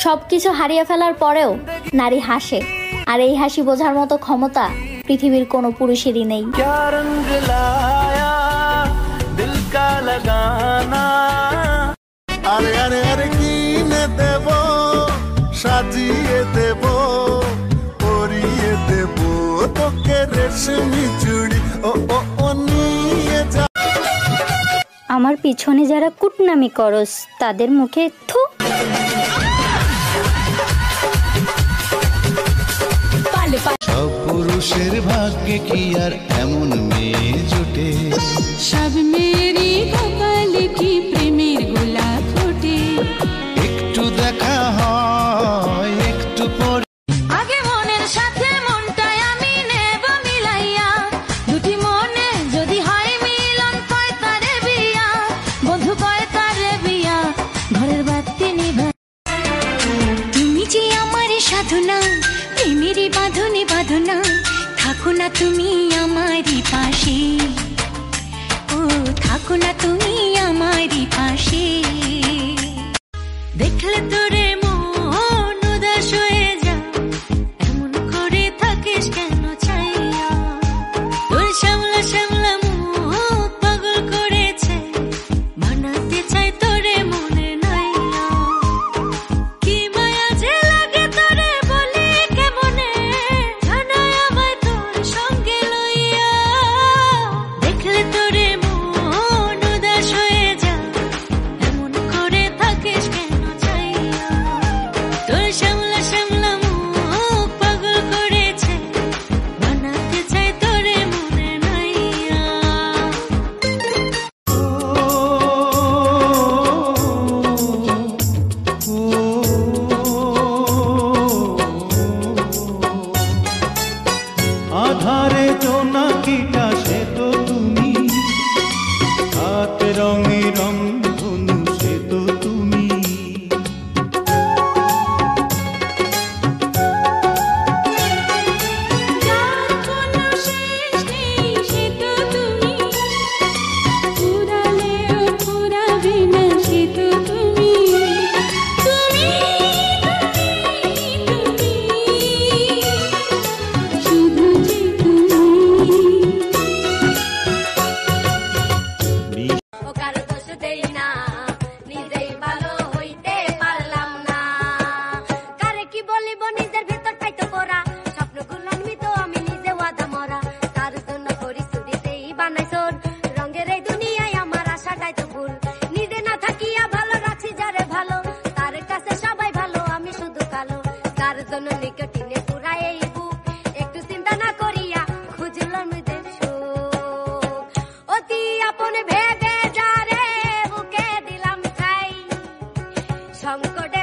সবকিছু হারিয়ে ফেলার পরেও নারী হাসে, আর এই হাসি বোঝার মতো ক্ষমতা পৃথিবীর কোনো পুরুষেরই নেই। আরে আরে আরে কিনে দেব, সাজিয়ে দেব, পরিয়ে দেব তোকে রেশমি চুড়ি, ও ও ও নিয়ে যা। আমার পিছনে যারা কুটনামি করস তাদের মুখে থু। সব পুরুষের ভাগ্যে কি আর এমন মেয়ে জোটে? সব মেয়েরই কপালে কি প্রেমের গোলাপ ফোটে? একটু দেখা হয় একটু পরে, আগে মনের সাথে মনটাই আমি নেব মিলাইয়া, দুটি মনে যদি হয় মিলন কয় তারে বিয়া, বন্ধু কয় তারে বিয়া, ঘরের বাতি নিভা। তুমি যে আমার সাধনা, প্রেমেরই বাঁধনে বাঁধনা, থাকো না তুমি আমারই পাশে, ও থাকো না তুমি আমারই পাশে। দেখলে তোরে মন উদাস হয়ে যা, এমন করে থাকিস কেন চাইয়া? তোর শ্যামলা শ্যামলা মুখ পাগল করেছে, বানাতে চাই তোরে মনে নাইয়া। কি মায়া যে লাগে তোরে বলি কেমনে, জানাই আমায় তোর সঙ্গে লইয়া। দেখলে তোরে মন উদাস হয়ে যা, এমন করে থাকিস কেন চাইয়া? তোর শ্যামলা শ্যামলা মুখ পাগল করেছে, বানাতে চাই তোরে মনে নাইয়া। আধারে জোনাকিটা সে তো তুমি, হাত রঙে রং ধনু সে তো তুমি। যার কোনো শেষ নেই সে তো তুমি, ফুরালেও ফুরাবে না সে তো তুমি। তুমি তুমি শুধু যে তুমি। ও কারো দোষ দেই না, নিজেই ভালো হইতে পারলাম না। কারে কি বলিব নিজের ভেতরটাই তো পড়া, স্বপ্নগুলো মিত আমি নিজে ওয়াদা মরা। তার জন্য করি চুরিতেই বানাই সোর, রঙের এই দুনিয়ায় আমার আশাটাই তো ভুল। নিজে না থাকিয়া ভালো রাখছি যারে ভালো, তার কাছে সবাই ভালো আমি শুধু কালো। তার জন্য নিকটিনে পুরা এই বুক, একটু চিন্তা না করিয়া খুঁজলাম নিজের সুখ। অতি আপন ভেবে যারে বুকে দিলাম ঠাই, সংকটে